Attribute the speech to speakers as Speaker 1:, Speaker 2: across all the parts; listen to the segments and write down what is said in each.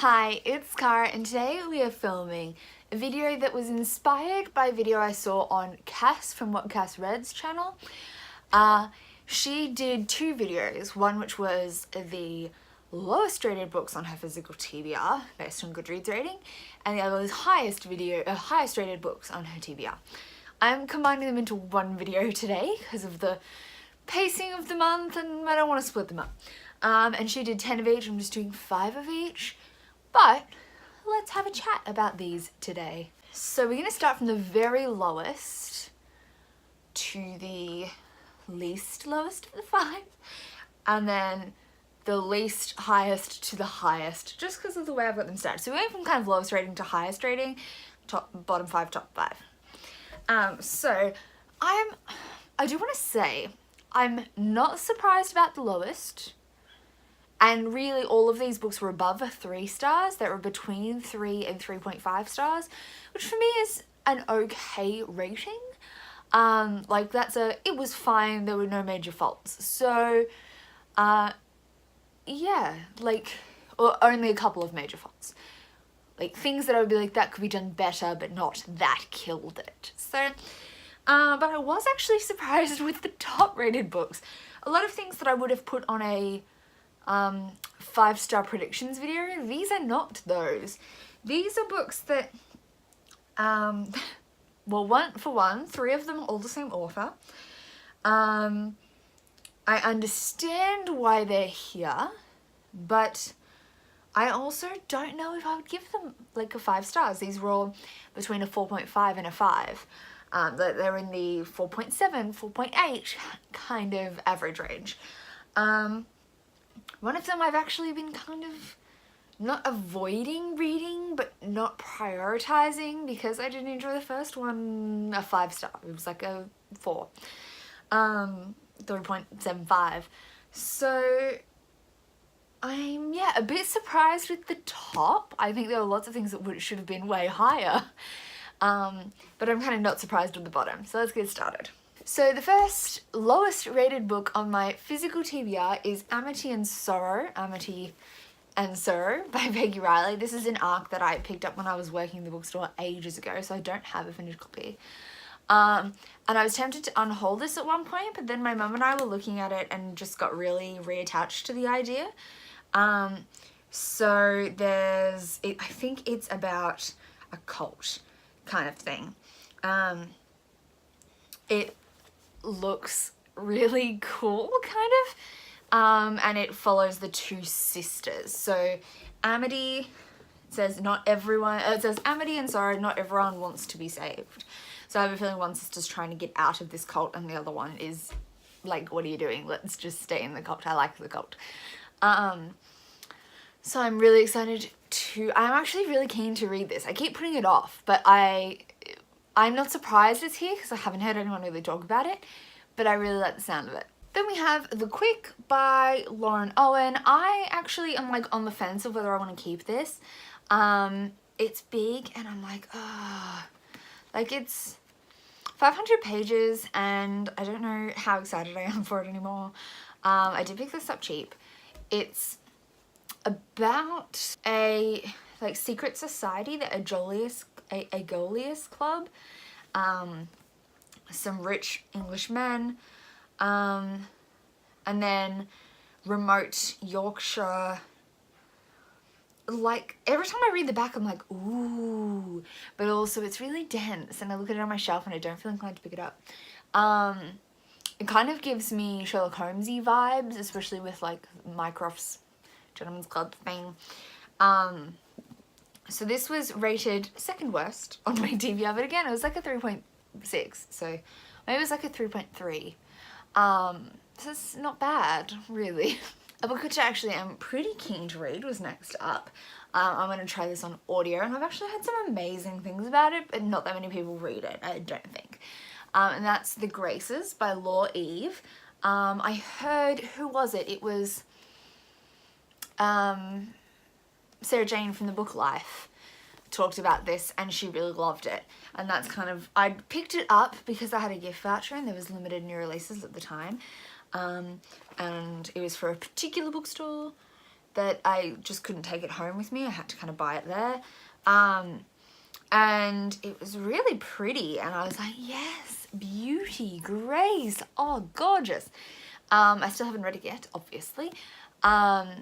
Speaker 1: Hi, it's Cara and today we are filming a video that was inspired by a video I saw on Cass from What Cass Reads channel. She did two videos, one which was the lowest rated books on her physical TBR based on Goodreads rating, and the other was highest rated books on her TBR. I'm combining them into one video today because of the pacing of the month and I don't want to split them up. And she did 10 of each, I'm just doing 5 of each. But let's have a chat about these today. So we're going to start from the very lowest to the least lowest of the 5. And then the least highest to the highest, just because of the way I've got them stacked. So we went from kind of lowest rating to highest rating, bottom 5, top 5. So I do want to say, I'm not surprised about the lowest. And really all of these books were above 3 stars. They were between 3 and 3.5 stars, which for me is an okay rating. It was fine, there were no major faults. So, yeah, or only a couple of major faults. Things that I would be like, that could be done better, but not that killed it. So, but I was actually surprised with the top rated books. A lot of things that I would have put on a 5-star predictions video, these are not those. These are books that, well, 3 of them are all the same author. I understand why they're here, but I also don't know if I would give them a 5 stars. These were all between a 4.5 and a 5. They're in the 4.7, 4.8 kind of average range. One of them I've actually been kind of not avoiding reading, but not prioritizing because I didn't enjoy the first one, a 5 star. It was like a 4. 3.75. So I'm, a bit surprised with the top. I think there were lots of things that should have been way higher. But I'm kind of not surprised with the bottom. So let's get started. So the first lowest rated book on my physical TBR is Amity and Sorrow, Amity and Sorrow by Peggy Riley. This is an arc that I picked up when I was working in the bookstore ages ago, so I don't have a finished copy. And I was tempted to unhaul this at one point, but then my mum and I were looking at it and just got really reattached to the idea. So I think it's about a cult kind of thing. It looks really cool, kind of, and it follows the 2 sisters. So Amity says Amity and Sorrow, not everyone wants to be saved. So I have a feeling one sister's trying to get out of this cult and the other one is like, what are you doing? Let's just stay in the cult. I like the cult. So I'm really excited I'm actually really keen to read this. I keep putting it off, but I'm not surprised it's here because I haven't heard anyone really talk about it, but I really like the sound of it. Then we have The Quick by Lauren Owen. I actually am on the fence of whether I want to keep this. It's big and I'm like, it's 500 pages and I don't know how excited I am for it anymore. I did pick this up cheap. It's about a secret society, the Agolius Club, some rich English men, and then remote Yorkshire. Every time I read the back I'm like, ooh, but also it's really dense and I look at it on my shelf and I don't feel inclined to pick it up. It kind of gives me Sherlock Holmes-y vibes, especially with Mycroft's Gentleman's Club thing. So this was rated second worst on my TBR, but again, it was a 3.6, so maybe it was a 3.3. So it's not bad, really. A book which I actually am pretty keen to read was next up. I'm going to try this on audio, and I've actually heard some amazing things about it, but not that many people read it, I don't think. And that's The Graces by Law Eve. I heard, who was it? It was Sarah Jane from the Book Life talked about this and she really loved it, and that's I picked it up because I had a gift voucher and there was limited new releases at the time, and it was for a particular bookstore that I just couldn't take it home with me. I had to kind of buy it there. And it was really pretty, and I was like, yes, beauty, grace, oh, gorgeous. I still haven't read it yet, obviously, but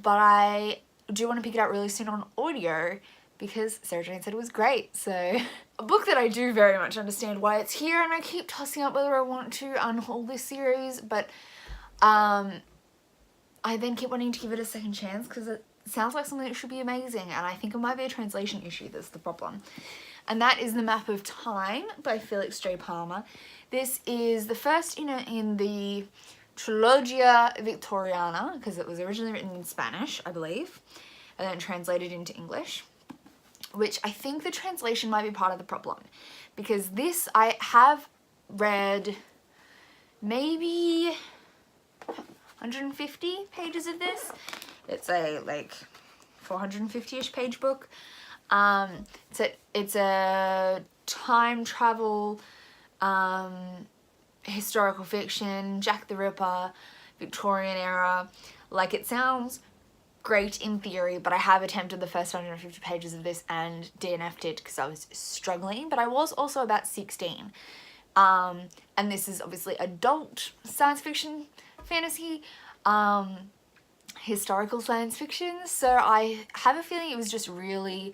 Speaker 1: I do want to pick it up really soon on audio because Sarah Jane said it was great. So a book that I do very much understand why it's here, and I keep tossing up whether I want to unhaul this series, but I then keep wanting to give it a second chance because it sounds like something that should be amazing, and I think it might be a translation issue that's the problem. And that is The Map of Time by Felix J. Palmer. This is the first in the Trilogia Victoriana, because it was originally written in Spanish, I believe, and then translated into English, which I think the translation might be part of the problem, because this, I have read maybe 150 pages of this. It's a like 450-ish page book. It's a time travel, historical fiction, Jack the Ripper, Victorian era. Like, it sounds great in theory, but I have attempted the first 150 pages of this and DNF'd it because I was struggling, but I was also about 16. And this is obviously adult science fiction, fantasy, historical science fiction, so I have a feeling it was just really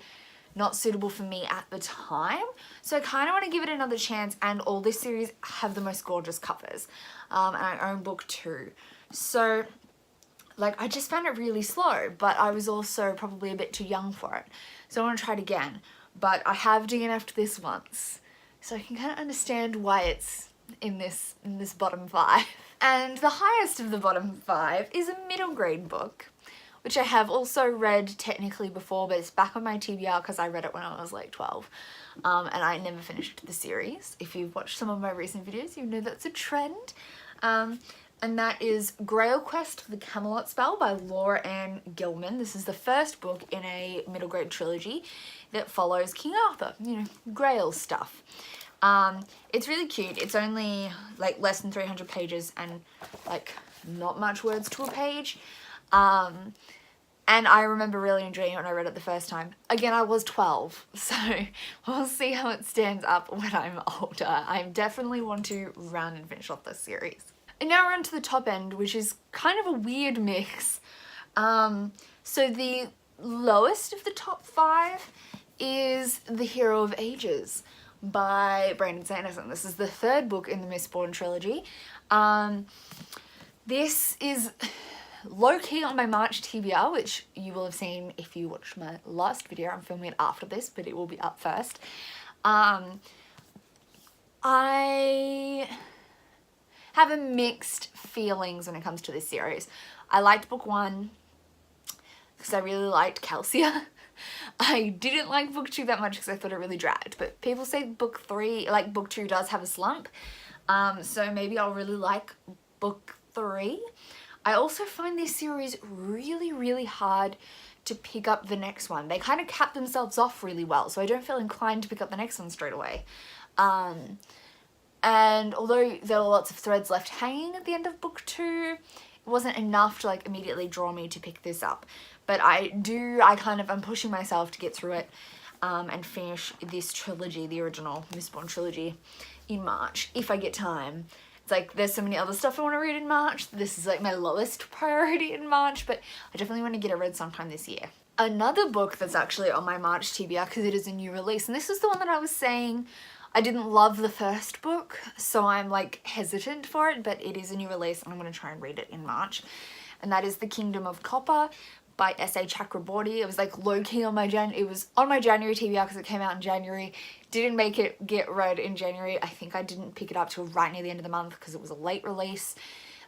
Speaker 1: not suitable for me at the time. So I kind of want to give it another chance, and all this series have the most gorgeous covers, and I own book 2. So like, I just found it really slow, but I was also probably a bit too young for it. So I want to try it again, but I have DNF'd this once, so I can kind of understand why it's in this bottom 5. And the highest of the bottom 5 is a middle grade book, which I have also read technically before, but it's back on my TBR because I read it when I was like 12, and I never finished the series. If you've watched some of my recent videos, you know that's a trend. And that is Grail Quest, The Camelot Spell by Laura Ann Gilman. This is the first book in a middle grade trilogy that follows King Arthur, Grail stuff. It's really cute. It's only like less than 300 pages and like not much words to a page. And I remember really enjoying it when I read it the first time. Again, I was 12, so we'll see how it stands up when I'm older. I definitely want to run and finish off this series. And now we're on to the top end, which is kind of a weird mix. So the lowest of the top 5 is The Hero of Ages by Brandon Sanderson. This is the 3rd book in the Mistborn trilogy. This is low-key on my March TBR, which you will have seen if you watched my last video. I'm filming it after this, but it will be up first. I have a mixed feelings when it comes to this series. I liked book 1 because I really liked Calcia. I didn't like book 2 that much because I thought it really dragged, but people say book 2 does have a slump, so maybe I'll really like book 3. I also find this series really, really hard to pick up the next one. They kind of cap themselves off really well, so I don't feel inclined to pick up the next one straight away. And although there were lots of threads left hanging at the end of book 2, it wasn't enough to like immediately draw me to pick this up. But I'm pushing myself to get through it and finish this trilogy, the original Mistborn trilogy, in March, if I get time. It's like, there's so many other stuff I want to read in March. This is like my lowest priority in March, but I definitely want to get it read sometime this year. Another book that's actually on my March TBR, because it is a new release, and this is the one that I was saying I didn't love the first book, so I'm like hesitant for it, but it is a new release and I'm going to try and read it in March. And that is The Kingdom of Copper by S.A. Chakraborty. It was like low-key on my it was on my January TBR because it came out in January. Didn't make it get read in January. I think I didn't pick it up till right near the end of the month because it was a late release.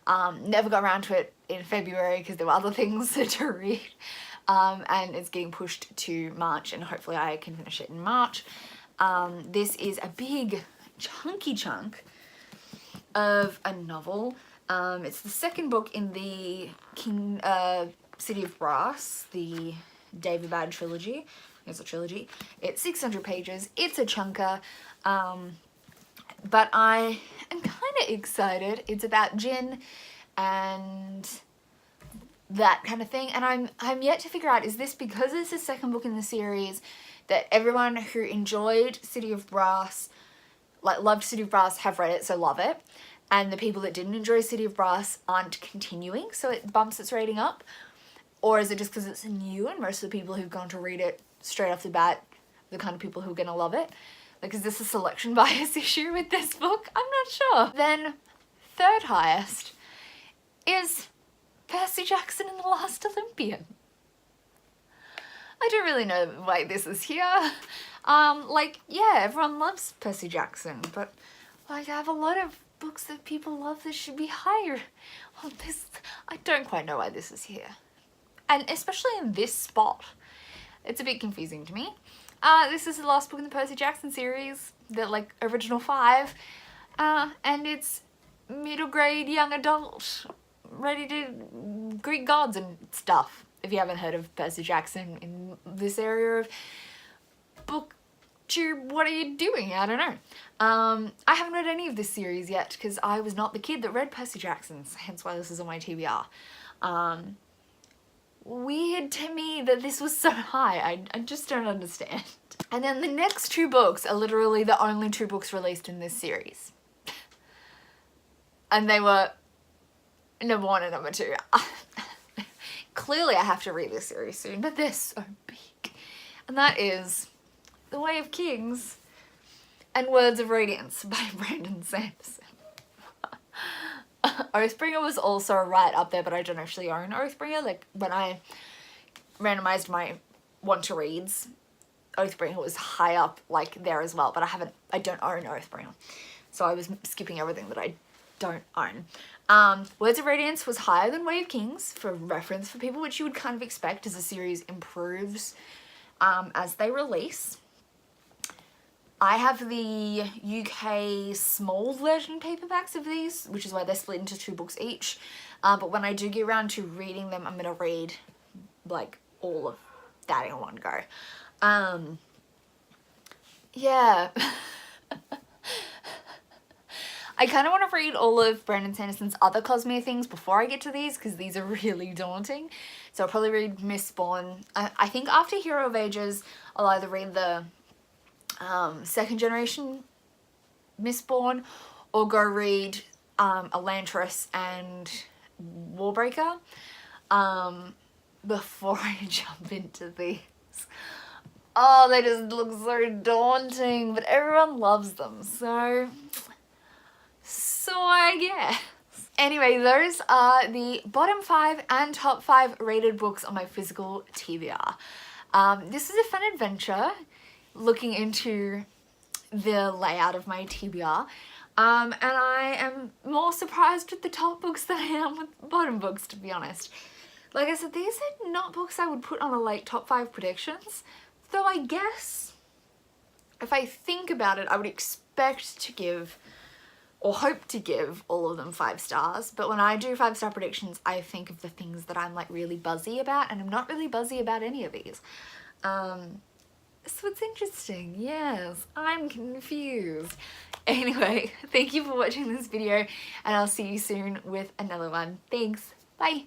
Speaker 1: Never got around to it in February because there were other things to read. And it's getting pushed to March, and hopefully I can finish it in March. This is a big chunky chunk of a novel. It's the 2nd book in the City of Brass, the David Bad trilogy. It's a trilogy. It's 600 pages. It's a chunker. But I am kind of excited. It's about Jin and that kind of thing. And I'm yet to figure out, is this because it's the second book in the series that everyone who enjoyed City of Brass, like loved City of Brass, have read it, so love it, and the people that didn't enjoy City of Brass aren't continuing, so it bumps its rating up? Or is it just because it's new and most of the people who've gone to read it straight off the bat are the kind of people who are gonna love it? Like, is this a selection bias issue with this book? I'm not sure. Then, third highest is Percy Jackson and the Last Olympian. I don't really know why this is here. Like, yeah, everyone loves Percy Jackson, but like, I have a lot of books that people love that should be higher. Well, I don't quite know why this is here. And especially in this spot, it's a bit confusing to me. This is the last book in the Percy Jackson series, the like original 5, and it's middle grade young adult, ready to Greek gods and stuff. If you haven't heard of Percy Jackson in this area of booktube, what are you doing? I don't know. I haven't read any of this series yet because I was not the kid that read Percy Jackson, hence why this is on my TBR. Weird to me that this was so high. I just don't understand. And then the next 2 books are literally the only 2 books released in this series. And they were number 1 and number 2. Clearly I have to read this series soon, but they're so big. And that is The Way of Kings and Words of Radiance by Brandon Sanderson. Oathbringer was also right up there, but I don't actually own Oathbringer. Like, when I randomized my want to reads, Oathbringer was high up, like, there as well, but I don't own Oathbringer. So I was skipping everything that I don't own. Words of Radiance was higher than Way of Kings, for reference for people, which you would kind of expect as the series improves as they release. I have the UK small version paperbacks of these, which is why they're split into 2 books each. But when I do get around to reading them, I'm gonna read like all of that in one go. Yeah. I kind of want to read all of Brandon Sanderson's other Cosmere things before I get to these, because these are really daunting. So I'll probably read Mistborn. I think after Hero of Ages, I'll either read the second generation Mistborn, or go read Elantris and Warbreaker before I jump into these. Oh, they just look so daunting, but everyone loves them, so I guess. Anyway, those are the bottom 5 and top 5 rated books on my physical TBR. This is a fun adventure, looking into the layout of my TBR, and I am more surprised with the top books than I am with bottom books, to be honest. Like I said, these are not books I would put on a like top 5 predictions, though I guess if I think about it, I would expect to give, or hope to give, all of them 5 stars. But when I do 5-star predictions, I think of the things that I'm like really buzzy about, and I'm not really buzzy about any of these. So it's interesting. Yes, I'm confused. Anyway, thank you for watching this video, and I'll see you soon with another one. Thanks. Bye.